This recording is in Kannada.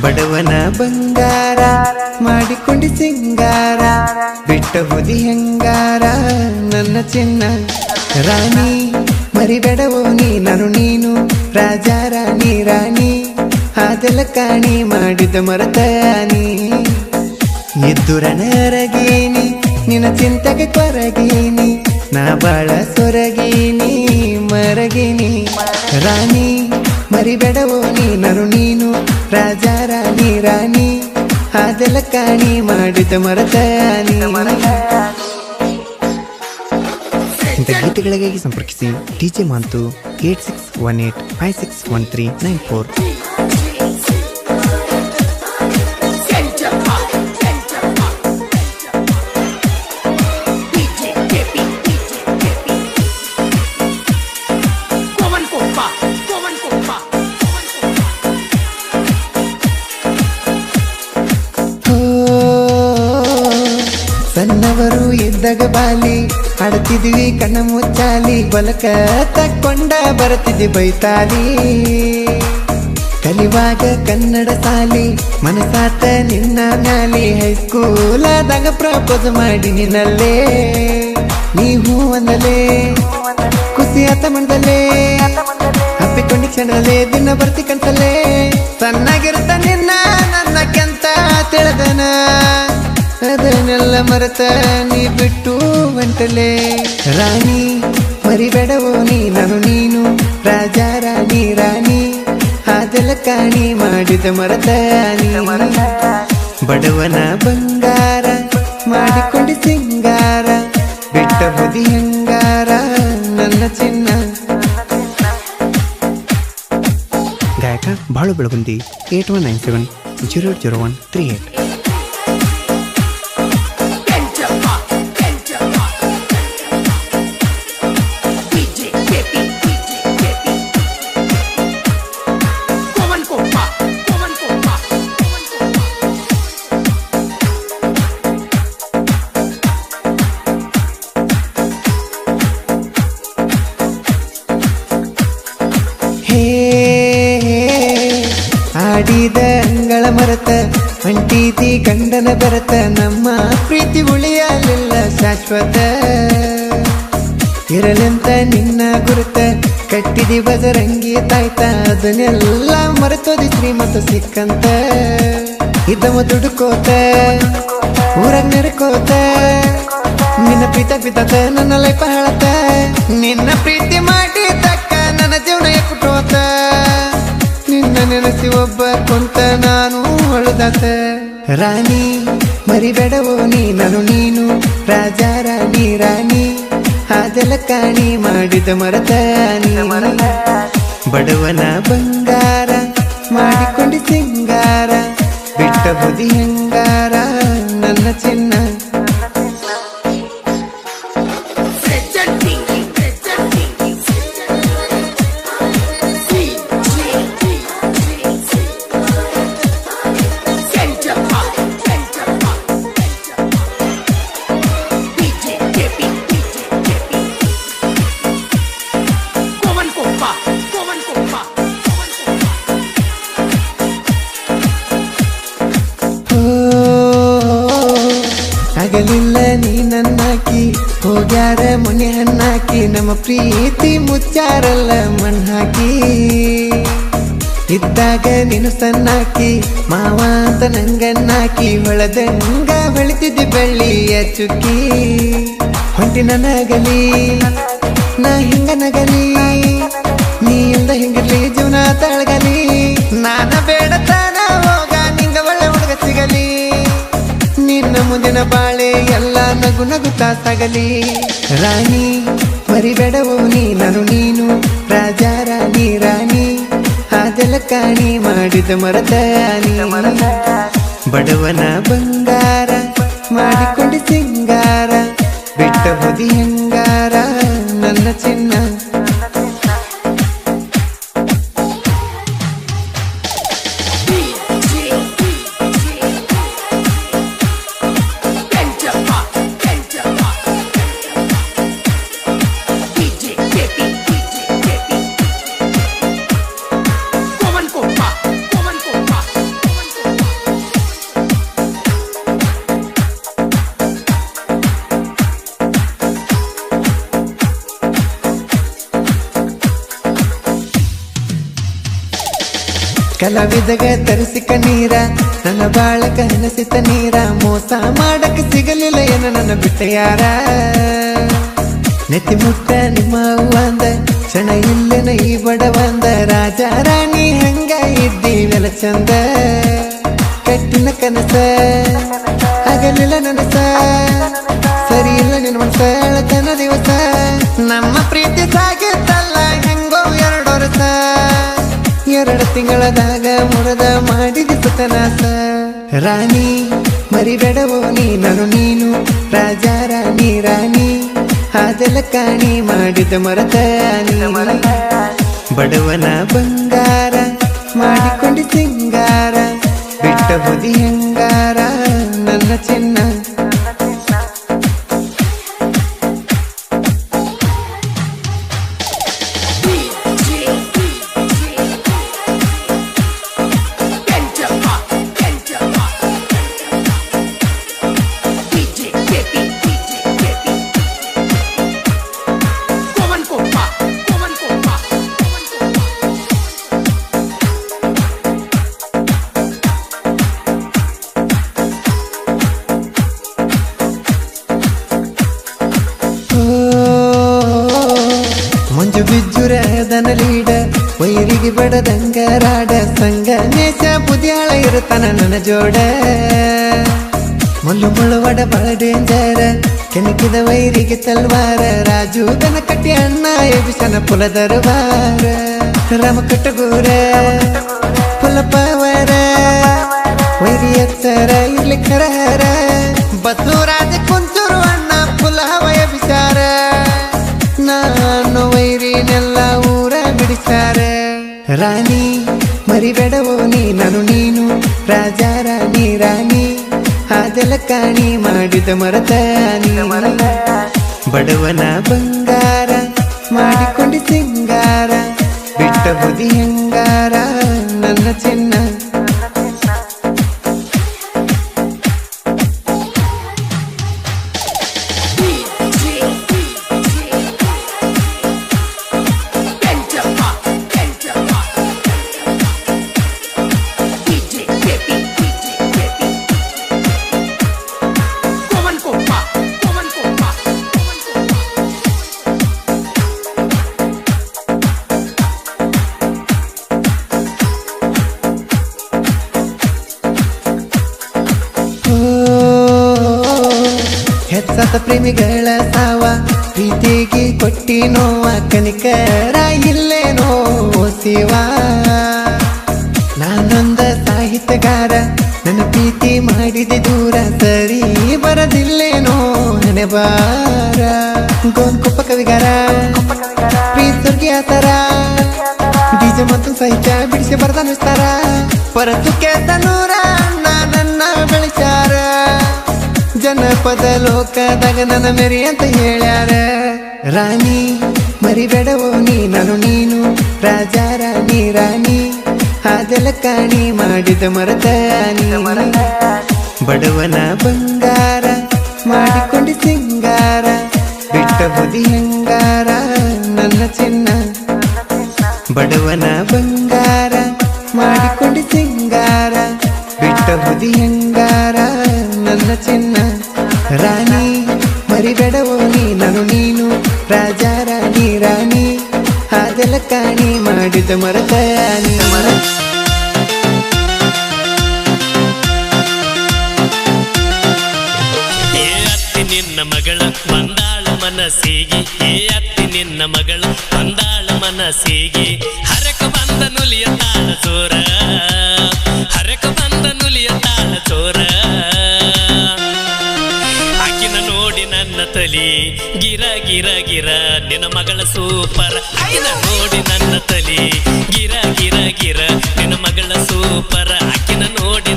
ಬಡವನ ಬಂಗಾರ ಮಾಡಿಕೊಂಡಿ ಸಿಂಗಾರ ಬಿಟ್ಟ ಹೋದಿ ಹೆಂಗಾರ ನನ್ನ ಚಿನ್ನ ರಾಣಿ ಮರಿಬೇಡವೋ ನಾನು ನೀನು ರಾಜ ರಾಣಿ ರಾಣಿ ಅದೆಲ್ಲ ಕಾಣಿ ಮಾಡಿದ ಮರತಾನಿ ಎದ್ದುರನರಗೀನಿ ನಿನ್ನ ಚಿಂತೆಗೆ ಕೊರಗೀನಿ ನಾ ಬಾಳ ಸೊರಗೀನಿ ಮರಗೀನಿ ರಾಣಿ ಮರಿಬೇಡವೋ ನಾನು ನೀನು ರಾಜ ರಾಣಿ ರಾಣಿ ಅದೆಲ್ಲ ಕಾಣಿ ಮಾಡಿದ ಮರತಾನಿ ಇಂಥ ಗೀತೆಗಳಿಗಾಗಿ ಸಂಪರ್ಕಿಸಿ ಡಿಜೆ ಮಾಂತು 8618561394. ಸಣ್ಣವರು ಇದ್ದಾಗ ಬಾಲಿ ಆಡುತ್ತಿದ್ವಿ ಕಣ್ಣ ಮುಚ್ಚಾಲಿ ಬಲಕ ತಕ್ಕೊಂಡ ಬರುತ್ತಿದ್ದಿ ಬೈತಾಲಿ ಕಲಿವಾಗ ಕನ್ನಡ ಸಾಲಿ ಮನಸಾತ ನಿನ್ನ ಮ್ಯಾಲಿ ಹೈಸ್ಕೂಲದಾಗ ಪ್ರಪೋಸ್ ಮಾಡಿ ನಿನ್ನಲ್ಲೇ ನೀ ಹೂ ಅಂದಲೇ ಖುಷಿ ಆತ ಮಂಡಲೇ ಹಪ್ಪಿಕೊಂಡಿ ಕ್ಷಣದಲ್ಲೇ ದಿನ ಬರ್ತಿ ಕನ್ಸಲ್ಲೇ ಸಣ್ಣಗಿರುತ್ತ ನಿನ್ನ ನನ್ನ ಕೆಂತ ತಿಳಿದನ ಅದನ್ನೆಲ್ಲ ಮರೆತ ನೀ ಬಿಟ್ಟು ಹೊಂಟಲೆ ರಾಣಿ ಮರಿಬೇಡವೋ ನಾನು ನೀನು ರಾಜ ರಾಣಿ ರಾಣಿ ಅದೆಲ್ಲ ಕಾಣಿ ಮಾಡಿದ ಮರತಾನಿ ಬಡವನ ಬಂಗಾರ ಮಾಡಿಕೊಂಡಿ ಸಿಂಗಾರ ಬಿಟ್ಟ ಹೋದಿ ಹೆಂಗಾರ ನನ್ನ ಚಿನ್ನ. ಗಾಯಕ ಬಾಳು ಬೆಳಗುಂದಿ 8197000138. ಆಡಿದ ಅಂಗಳ ಮರತ ಅಂಟೀತಿ ಗಂಡನ ಬೆರತ ನಮ್ಮ ಪ್ರೀತಿ ಉಳಿಯಲಿಲ್ಲ ಶಾಶ್ವತ ಇರಲೆಂತ ನಿನ್ನ ಗುರುತ ಕಟ್ಟಿದಿ ಬಜರಂಗಿ ತಾಯ್ತ ಅದನ್ನೆಲ್ಲ ಮರೆತೋದಿ ಶ್ರೀಮಂತ ಸಿಕ್ಕಂತ ಇದ್ದವ ದುಡುಕೋತ ಊರಾಗ ನೆರಕೋತ ನಿನ್ನ ಪಿತ ನನ್ನ ಲೈಫ ಹೇಳತ ನಿನ್ನ ಪ್ರೀತಿ ಮಾಡಿ ತಕ್ಕ ನನ್ನ ಜೀವನ ಕುಟೋತ ನಿನ್ನ ನೆನೆಸಿ ಒಬ್ಬ ಕುಂತ ನಾನು ಹೊಳದಾತ ರಾಣಿ ಮರಿಬೇಡವೋ ನಾನು ನೀನು ರಾಜ ರಾಣಿ ರಾಣಿ ಅದೆಲ್ಲ ಕಾಣಿ ಮಾಡಿದ ಮರತಾನಿ ಬಡವನ ಬಂಗಾರ ಮಾಡಿಕೊಂಡಿ ಸಿಂಗಾರ ಬಿಟ್ಟ ಹೋದಿ ಹೆಂಗಾರ ನನ್ನ ಚಿನ್ನ. ಆಗಲಿಲ್ಲ ನೀ ನನ್ನಾಕಿ ಹೋಗ್ಯಾರ ಮೊನ್ನೆ ಹಣ್ಣಾಕಿ ನಮ್ಮ ಪ್ರೀತಿ ಮುಚ್ಚಾರಲ್ಲ ಮಣ್ಣಾಕಿ ಇದ್ದಾಗ ನೀನು ಸಣ್ಣಾಕಿ ಮಾವ ಅಂತ ನಂಗನ್ನಾಕಿ ಹೊಳದಂಗ ಹೊಳಿತಿದ್ದಿ ಬೆಳ್ಳಿಯ ಚುಕ್ಕಿ ಹೊಂಟಿ ನನಗಲಿ ನಾ ಹಿಂಗ ನಗಲಿ ನೀ ಇಲ್ದ ಹಿಂಗಿರ್ಲಿ ಜೀವನ ತಳಗಲಿ ನಾನ ಬೇಡತಾನ ಹೋಗ ನಿಂಗ ಒಳ್ಳೆ ಹುಡುಗ ಸಿಗಲಿ ನಿನ್ನ ಮುಂದಿನ ಬಾಳೆ ಎಲ್ಲ ನಗು ನಗುತ್ತಾ ಸಾಗಲಿ ರಾಣಿ ಮರಿಬೇಡವೋ ನಾನು ನೀನು ರಾಜ ರಾಣಿ ರಾಣಿ ಅದೆಲ್ಲ ಕಾಣಿ ಮಾಡಿದ ಮರತಾನಿ ಬಡವನ ಬಂಗಾರ ಮಾಡಿಕೊಂಡಿ ಸಿಂಗಾರ ಬಿಟ್ಟ ಹೋದಿ ಹೆಂಗಾರ ನನ್ನ ಚಿನ್ನ. ಕಲಾವಿದಗ ತರಿಸಿಕ ನೀರ ನನ್ನ ಬಾಳಕ ಹನಸಿತ ನೀರ ಮೋಸ ಮಾಡಕ ಸಿಗಲಿಲ್ಲ ಏನ ನನ್ನ ಬಿಟ್ಟ ಯಾರ ನೆತ್ತಿ ಮುಟ್ಟ ನಿಮ್ಮ ಅವ್ವಂದ ಕ್ಷಣ ಇಲ್ಲೆನ ಈ ಬಡವಂದ ರಾಜ ರಾಣಿ ಹಂಗ ಇದ್ದೀವೆಲ್ಲ ಚಂದ ಕಟ್ಟಿನ ಕನಸ ಆಗಲಿಲ್ಲ ನನಸ ಸರಿ ಇಲ್ಲ ನಿನ್ನ ಮನಸ ಅಳತನ ದಿವಸ ನಮ್ಮ ಪ್ರೀತಿ ಸಾಗಿತ್ತಲ್ಲ ಹೆಂಗೋ 2 ವರ್ಷ 2 ತಿಂಗಳದಾಗ ಮುರದ ಮಾಡಿದ ಸುತನಾಸ ರಾಣಿ ಮರಿಬೇಡವೋ ನಾನು ನೀನು ರಾಜ ರಾಣಿ ರಾಣಿ ಅದೆಲ್ಲ ಕಾಣಿ ಮಾಡಿದ ಮರತ ಬಡವನ ಬಂಗಾರ ಮಾಡಿಕೊಂಡಿ ಸಿಂಗಾರ ಬಿಟ್ಟ ಹೋದಿ ಹೆಂಗಾರ ನನ್ನ ಚಿನ್ನ ಮಂಜು ಬಿಜ್ಜುರದನ ಲೀಡ ವೈರಿಗೆ ಬಡದಂಗರಾಡ ಸಂಗ ನೇಸ ಬುದ್ಯಾಳ ಇರುತ್ತಾನ ನನ್ನ ಜೋಡ ಮುಳ್ಳು ಮುಳುವಡ ಬಳ ಡೇಂಜರ ಕೆಣಕಿದ ವೈರಿಗೆ ತಲ್ವಾರ ರಾಜು ದನ ಕಟ್ಟಿ ಅಣ್ಣ ಎಬಿಸನ ಪುಲ ದರಬಾರ ರಾಮ ಕಟ್ಟಗೂರ ಪುಲಪವರ ವೈರಿ ಎತ್ತರ ಇರ್ಲಿ ಖರಹರ ಬಸವರಾಜ ಕುಂತೂರು ಅಣ್ಣ ಪುಲ ಹವಯ ಬಿಸಾರ ನಾನು ವೈರಿನೆಲ್ಲ ಊರ ಬಿಡಿಸಾರ ರಾಣಿ ಮರಿಬೇಡವೋ ನಾನು ನೀನು ರಾಜ ರಾಣಿ ರಾಣಿ ಅದೆಲ್ಲ ಕಾಣಿ ಮಾಡಿದ ಮರತ ಬಡವನ ಬಂಗಾರ ಮಾಡಿಕೊಂಡಿ ಸಿಂಗಾರ ಬಿಟ್ಟ ಬುದಿ ಹೆಂಗಾರ ನನ್ನ ಚಿನ್ನ ಹೆಚ್ಚಾದ ಪ್ರೇಮಿಗಳ ಸಾವ ಪ್ರೀತಿಗೆ ಕೊಟ್ಟಿ ನೋವ ಕನಿಕರ ಇಲ್ಲೇನೋ ಶಿವ ನಾನೊಂದ ಸಾಹಿತ್ಯಗಾರ ನನ್ನ ಪ್ರೀತಿ ಮಾಡಿದೆ ದೂರ ಸರಿ ಬರದಿಲ್ಲೇನೋ ನೆನೆ ಬಾರ ಗೋನ್ಕೊಪ್ಪ ಕವಿಗಾರ ಪ್ರೀತಿ ಆತರ ಬೀಜ ಮತ್ತು ಸಾಹಿತ್ಯ ಬಿಡಿಸಿ ಬರ್ದನಿಸ್ತಾರ ಪರಸುಕ್ಕೆ ತನೂರ ನನ್ನ ಬೆಳೆಸಾರ ಜನಪದ ಲೋಕದಾಗ ನನ್ನ ಮೆರಿ ಅಂತ ಹೇಳ್ಯಾರ ರಾಣಿ ಮರಿಬೇಡವೋ ನಾನು ನೀನು ರಾಜ ರಾಣಿ ರಾಣಿ ಅದೆಲ್ಲ ಕಾಣಿ ಮಾಡಿದ ಮರತ ಬಡವನ ಬಂಗಾರ ಮಾಡಿಕೊಂಡಿ ಸಿಂಗಾರ ಬಿಟ್ಟ ಬುದಿ ಹೆಂಗಾರ ನನ್ನ ಚಿನ್ನ ಬಡವನ ಬಂಗಾರ ಮಾಡಿಕೊಂಡಿ ಸಿಂಗಾರ ಬಿಟ್ಟ ಬುದಿ ಹೆಂಗಾರ ನನ್ನ ಚಿನ್ನ ರಾಣಿ ಮರಿಬೇಡವೋ ನಾನು ನೀನು ರಾಜ ರಾಣಿ ರಾಣಿ ಅದೆಲ್ಲ ಕಾಣಿ ಮಾಡಿದ ಮರತ ನಿನ್ನ ಮಗಳ ಬಂದಾಳ ಮನಸ್ಸಿಗೆ ಅತ್ತಿ ನಿನ್ನ ಮಗಳು ಬಂದಾಳ ಮನಸ್ಸಿಗೆ ಹರಕ ಬಂದ ನುಲಿಯ ತಾಳ ಚೋರ ಹರಕ ಬಂದ ನುಲಿಯ ತಾಳ ಚೋರ ಆಕಿನ ನೋಡಿ ನನ್ನ ತಲಿ ಗಿರ ಗಿರ ಗಿರ ನಿನ್ನ ಮಗಳ ಸೂಪರ್ ಆಕಿನ ನೋಡಿ ನನ್ನ ತಲಿ ಗಿರ ಗಿರ ಗಿರ ನಿನ್ನ ಮಗಳ ಸೂಪರ್ ಆಕಿನ ನೋಡಿ